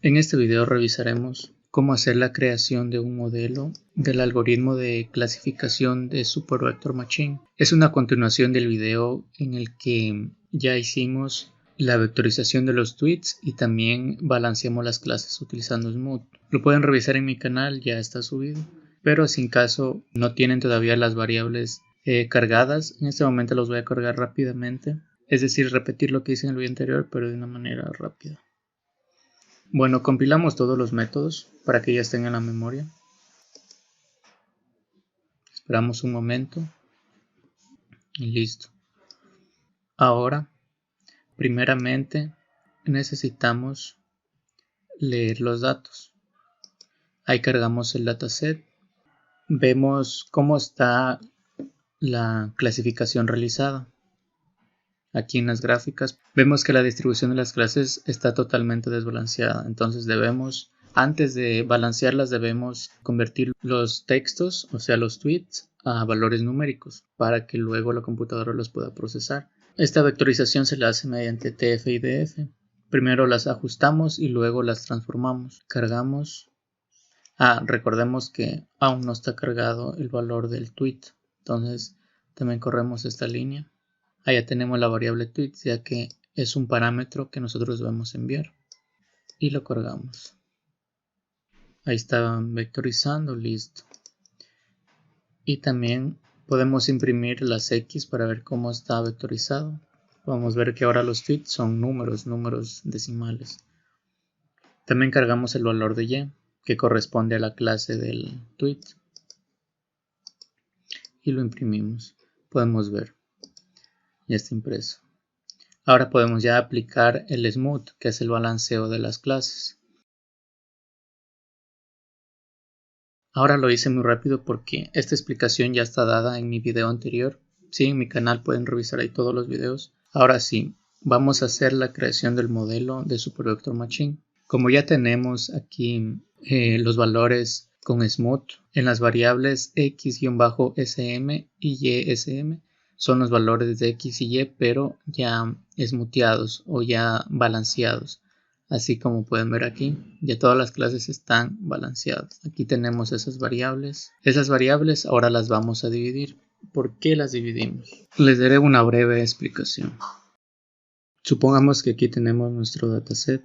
En este video revisaremos cómo hacer la creación de un modelo del algoritmo de clasificación de Super Vector Machine. Es una continuación del video en el que ya hicimos la vectorización de los tweets y también balanceamos las clases utilizando Smooth. Lo pueden revisar en mi canal, ya está subido, pero si en caso no tienen todavía las variables cargadas, en este momento los voy a cargar rápidamente, es decir, repetir lo que hice en el video anterior pero de una manera rápida. Bueno, compilamos todos los métodos para que ya estén en la memoria. Esperamos un momento y listo. Ahora, primeramente, necesitamos leer los datos. Ahí cargamos el dataset. Vemos cómo está la clasificación realizada. Aquí en las gráficas vemos que la distribución de las clases está totalmente desbalanceada. Entonces antes de balancearlas, debemos convertir los textos, o sea los tweets, a valores numéricos para que luego la computadora los pueda procesar. Esta vectorización se la hace mediante TF y DF. Primero las ajustamos y luego las transformamos. Cargamos. Recordemos que aún no está cargado el valor del tweet. Entonces también corremos esta línea. Allá tenemos la variable tweet, ya que es un parámetro que nosotros debemos enviar. Y lo cargamos. Ahí está vectorizando, listo. Y también podemos imprimir las X para ver cómo está vectorizado. Podemos ver que ahora los tweets son números decimales. También cargamos el valor de Y, que corresponde a la clase del tweet. Y lo imprimimos. Podemos ver. Ya está impreso. Ahora podemos ya aplicar el Smooth, que es el balanceo de las clases. Ahora lo hice muy rápido porque esta explicación ya está dada en mi video anterior. Sí, en mi canal pueden revisar ahí todos los videos. Ahora sí, vamos a hacer la creación del modelo de Super Vector Machine. Como ya tenemos aquí los valores con Smooth, en las variables x-sm y y-sm, son los valores de X y Y, pero ya esmuteados o ya balanceados. Así como pueden ver aquí, ya todas las clases están balanceadas. Aquí tenemos esas variables. Esas variables ahora las vamos a dividir. ¿Por qué las dividimos? Les daré una breve explicación. Supongamos que aquí tenemos nuestro dataset.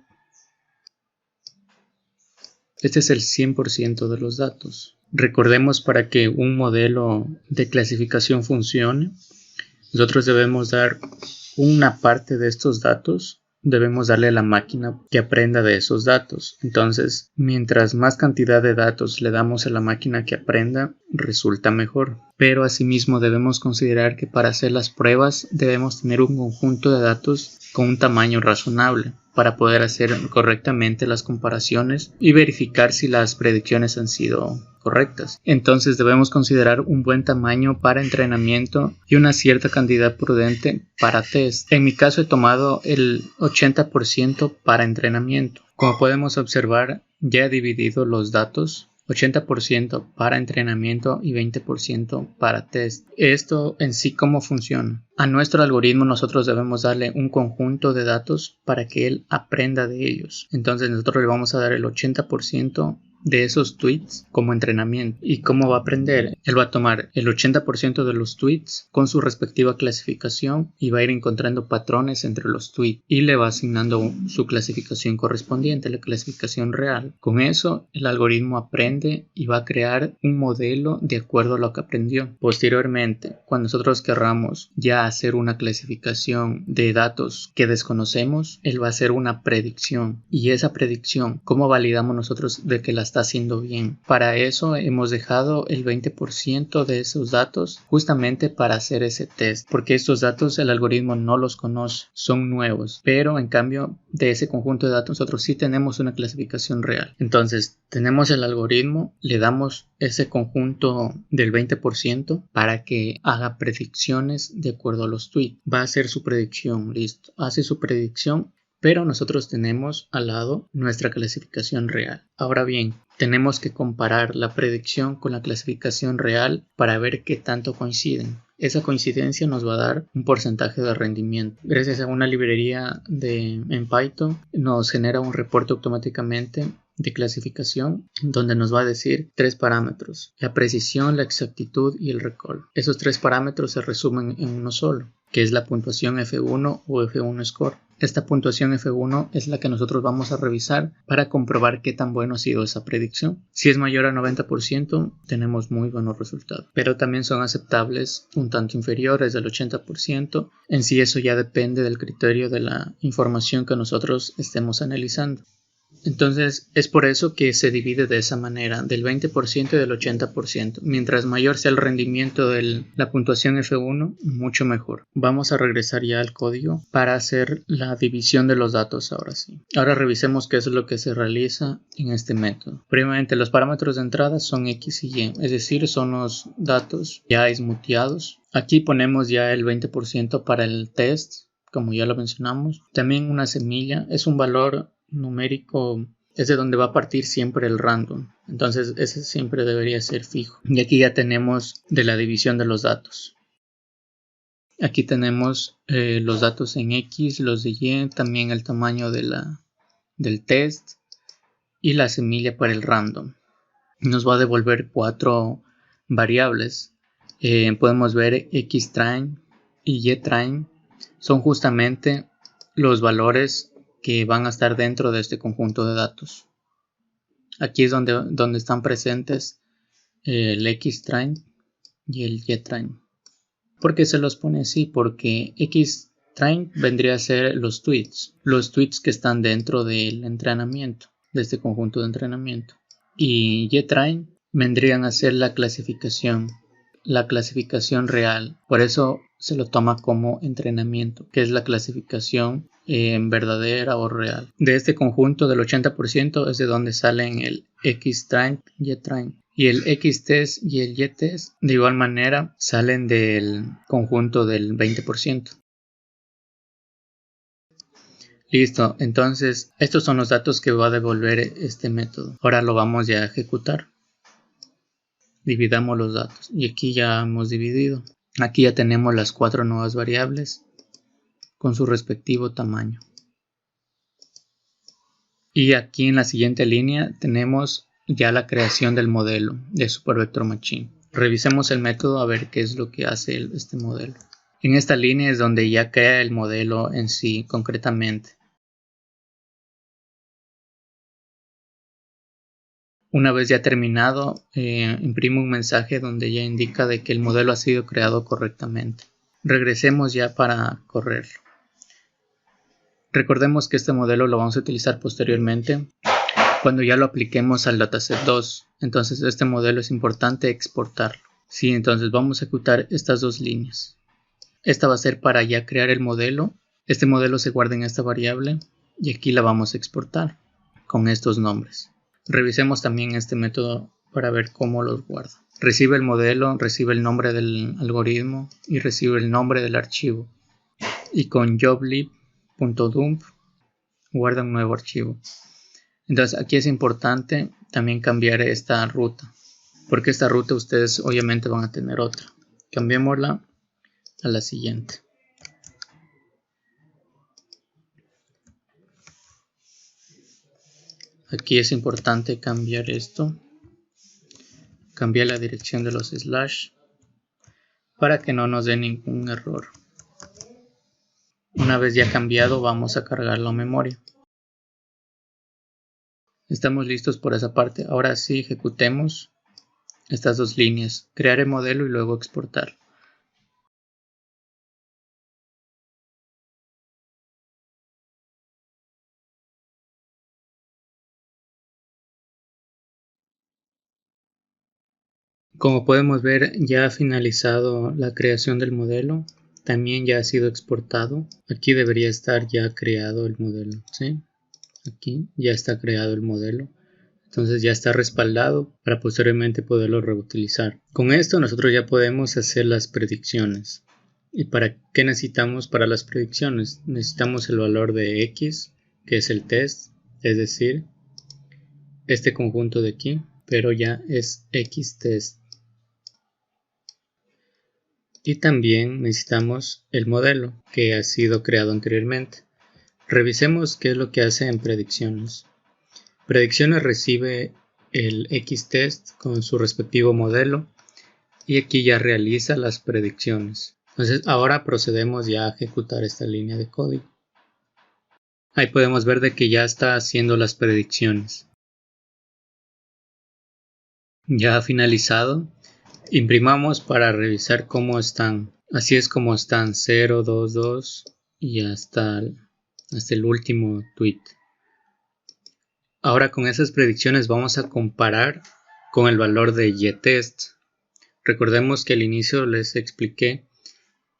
Este es el 100% de los datos. Recordemos, para que un modelo de clasificación funcione, nosotros debemos dar una parte de estos datos, debemos darle a la máquina que aprenda de esos datos. Entonces, mientras más cantidad de datos le damos a la máquina que aprenda, resulta mejor. Pero asimismo debemos considerar que para hacer las pruebas debemos tener un conjunto de datos con un tamaño razonable para poder hacer correctamente las comparaciones y verificar si las predicciones han sido correctas. Entonces debemos considerar un buen tamaño para entrenamiento y una cierta cantidad prudente para test. En mi caso he tomado el 80% para entrenamiento. Como podemos observar, ya he dividido los datos. 80% para entrenamiento y 20% para test. Esto en sí, ¿cómo funciona? A nuestro algoritmo nosotros debemos darle un conjunto de datos para que él aprenda de ellos. Entonces nosotros le vamos a dar el 80% de esos tweets como entrenamiento. ¿Y cómo va a aprender? Él va a tomar el 80% de los tweets con su respectiva clasificación y va a ir encontrando patrones entre los tweets y le va asignando su clasificación correspondiente, la clasificación real. Con eso el algoritmo aprende y va a crear un modelo de acuerdo a lo que aprendió. Posteriormente, cuando nosotros querramos ya hacer una clasificación de datos que desconocemos, él va a hacer una predicción. Y esa predicción, ¿cómo validamos nosotros de que la está haciendo bien? Para eso hemos dejado el 20% de esos datos justamente para hacer ese test, porque estos datos el algoritmo no los conoce, son nuevos, pero en cambio de ese conjunto de datos nosotros sí tenemos una clasificación real. Entonces tenemos el algoritmo, le damos ese conjunto del 20% para que haga predicciones de acuerdo a los tweets. Va a hacer su predicción, listo, hace su predicción, pero nosotros tenemos al lado nuestra clasificación real. Ahora bien, tenemos que comparar la predicción con la clasificación real para ver qué tanto coinciden. Esa coincidencia nos va a dar un porcentaje de rendimiento. Gracias a una librería en Python nos genera un reporte automáticamente de clasificación donde nos va a decir 3 parámetros: la precisión, la exactitud y el recall. Esos 3 parámetros se resumen en uno solo, que es la puntuación F1 o F1 Score. Esta puntuación F1 es la que nosotros vamos a revisar para comprobar qué tan bueno ha sido esa predicción. Si es mayor al 90%, tenemos muy buenos resultados, pero también son aceptables un tanto inferiores del 80%. En sí, eso ya depende del criterio de la información que nosotros estemos analizando. Entonces es por eso que se divide de esa manera, del 20% y del 80%. Mientras mayor sea el rendimiento de la puntuación F1, mucho mejor. Vamos a regresar ya al código para hacer la división de los datos ahora sí. Ahora revisemos qué es lo que se realiza en este método. Primeramente, los parámetros de entrada son X y Y, es decir, son los datos ya smoothiados. Aquí ponemos ya el 20% para el test, como ya lo mencionamos. También una semilla es un valor numérico, es de donde va a partir siempre el random, entonces ese siempre debería ser fijo. Y aquí ya tenemos de la división de los datos. Aquí tenemos los datos en X, los de Y, también el tamaño del test y la semilla para el random. Nos va a devolver 4 variables. Podemos ver Xtrain y Ytrain, son justamente los valores que van a estar dentro de este conjunto de datos. Aquí es donde están presentes el Xtrain y el Ytrain. ¿Por qué se los pone así? Porque Xtrain vendría a ser los tweets que están dentro del entrenamiento, de este conjunto de entrenamiento. Y Ytrain vendrían a ser la clasificación real. Por eso se lo toma como entrenamiento, que es la clasificación verdadera o real. De este conjunto del 80% es de donde salen el Xtrain y Ytrain. Y el Xtest y el Ytest de igual manera salen del conjunto del 20%. Listo, entonces estos son los datos que va a devolver este método. Ahora lo vamos ya a ejecutar. Dividamos los datos y aquí ya hemos dividido. Aquí ya tenemos las 4 nuevas variables con su respectivo tamaño. Y aquí en la siguiente línea tenemos ya la creación del modelo de Supervector Machine. Revisemos el método a ver qué es lo que hace este modelo. En esta línea es donde ya crea el modelo en sí concretamente. Una vez ya terminado, imprime un mensaje donde ya indica de que el modelo ha sido creado correctamente. Regresemos ya para correrlo. Recordemos que este modelo lo vamos a utilizar posteriormente cuando ya lo apliquemos al dataset 2. Entonces este modelo es importante exportarlo. Sí, entonces vamos a ejecutar estas dos líneas. Esta va a ser para ya crear el modelo. Este modelo se guarda en esta variable y aquí la vamos a exportar con estos nombres. Revisemos también este método para ver cómo los guarda. Recibe el modelo, recibe el nombre del algoritmo y recibe el nombre del archivo. Y con joblib.dump guarda un nuevo archivo. Entonces aquí es importante también cambiar esta ruta, porque esta ruta ustedes obviamente van a tener otra. Cambiémosla a la siguiente. Aquí es importante cambiar esto, cambiar la dirección de los slash para que no nos dé ningún error. Una vez ya cambiado, vamos a cargarlo a memoria. Estamos listos por esa parte. Ahora sí ejecutemos estas dos líneas, crear el modelo y luego exportar. Como podemos ver, ya ha finalizado la creación del modelo. También ya ha sido exportado. Aquí debería estar ya creado el modelo, ¿sí? Aquí ya está creado el modelo. Entonces ya está respaldado para posteriormente poderlo reutilizar. Con esto nosotros ya podemos hacer las predicciones. ¿Y para qué necesitamos para las predicciones? Necesitamos el valor de X, que es el test, es decir, este conjunto de aquí, pero ya es Xtest. Y también necesitamos el modelo que ha sido creado anteriormente. Revisemos qué es lo que hace en predicciones. Predicciones recibe el X-test con su respectivo modelo y aquí ya realiza las predicciones. Entonces ahora procedemos ya a ejecutar esta línea de código. Ahí podemos ver de que ya está haciendo las predicciones. Ya ha finalizado. Imprimamos para revisar cómo están. Así es como están 0, 2, 2 y hasta el último tweet. Ahora con esas predicciones vamos a comparar con el valor de YTest. Recordemos que al inicio les expliqué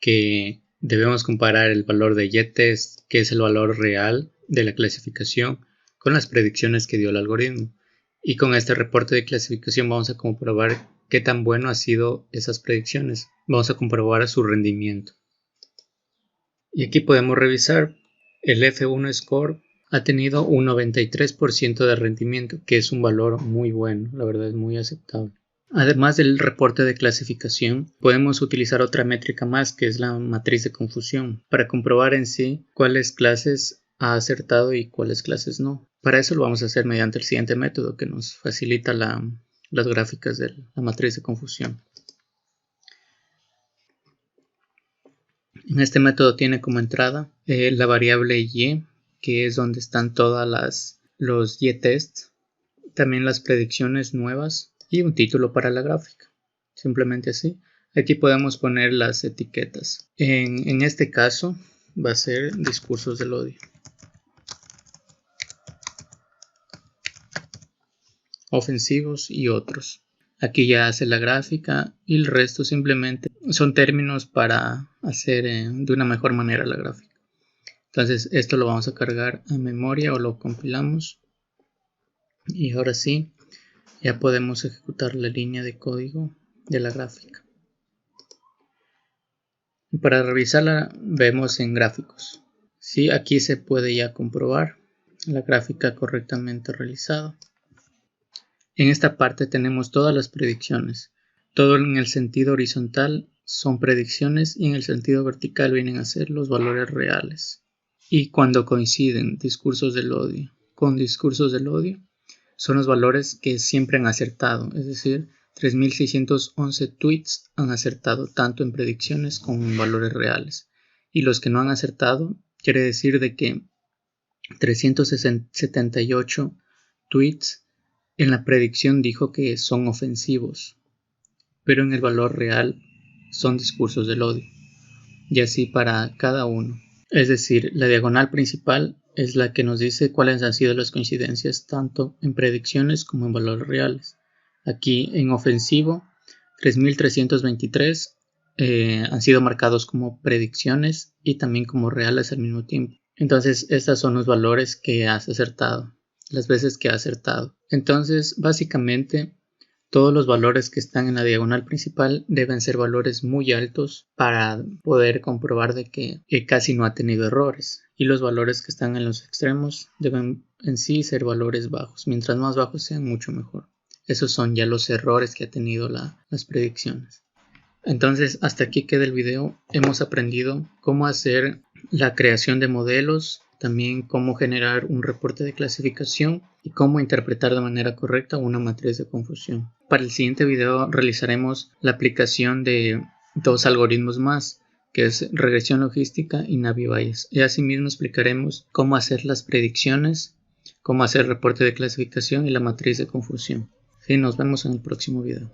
que debemos comparar el valor de YTest, que es el valor real de la clasificación, con las predicciones que dio el algoritmo. Y con este reporte de clasificación vamos a comprobar qué tan bueno han sido esas predicciones. Vamos a comprobar su rendimiento. Y aquí podemos revisar el F1 Score ha tenido un 93% de rendimiento, que es un valor muy bueno, la verdad es muy aceptable. Además del reporte de clasificación, podemos utilizar otra métrica más, que es la matriz de confusión, para comprobar en sí cuáles clases ha acertado y cuáles clases no. Para eso lo vamos a hacer mediante el siguiente método que nos facilita las gráficas de la matriz de confusión. En este método tiene como entrada la variable y, que es donde están todas los y-tests, también las predicciones nuevas y un título para la gráfica. Simplemente así. Aquí podemos poner las etiquetas. En este caso va a ser discursos del odio, ofensivos y otros. Aquí ya hace la gráfica y el resto simplemente son términos para hacer de una mejor manera la gráfica. Entonces esto lo vamos a cargar a memoria o lo compilamos. Y ahora sí, ya podemos ejecutar la línea de código de la gráfica. Para revisarla vemos en gráficos. Sí, aquí se puede ya comprobar la gráfica correctamente realizada. En esta parte tenemos todas las predicciones. Todo en el sentido horizontal son predicciones y en el sentido vertical vienen a ser los valores reales. Y cuando coinciden discursos del odio con discursos del odio, son los valores que siempre han acertado, es decir, 3.611 tweets han acertado tanto en predicciones como en valores reales. Y los que no han acertado, quiere decir de que 378 tweets en la predicción dijo que son ofensivos, pero en el valor real son discursos del odio. Y así para cada uno. Es decir, la diagonal principal es la que nos dice cuáles han sido las coincidencias tanto en predicciones como en valores reales. Aquí en ofensivo, 3.323 han sido marcados como predicciones y también como reales al mismo tiempo. Entonces, estos son los valores que has acertado, las veces que has acertado. Entonces, básicamente, todos los valores que están en la diagonal principal deben ser valores muy altos para poder comprobar de que casi no ha tenido errores. Y los valores que están en los extremos deben en sí ser valores bajos. Mientras más bajos sean, mucho mejor. Esos son ya los errores que ha tenido las predicciones. Entonces, hasta aquí queda el video. Hemos aprendido cómo hacer la creación de modelos, también cómo generar un reporte de clasificación y cómo interpretar de manera correcta una matriz de confusión. Para el siguiente video realizaremos la aplicación de dos algoritmos más, que es regresión logística y Navier-Bayes. Y asimismo explicaremos cómo hacer las predicciones, cómo hacer el reporte de clasificación y la matriz de confusión. Sí, nos vemos en el próximo video.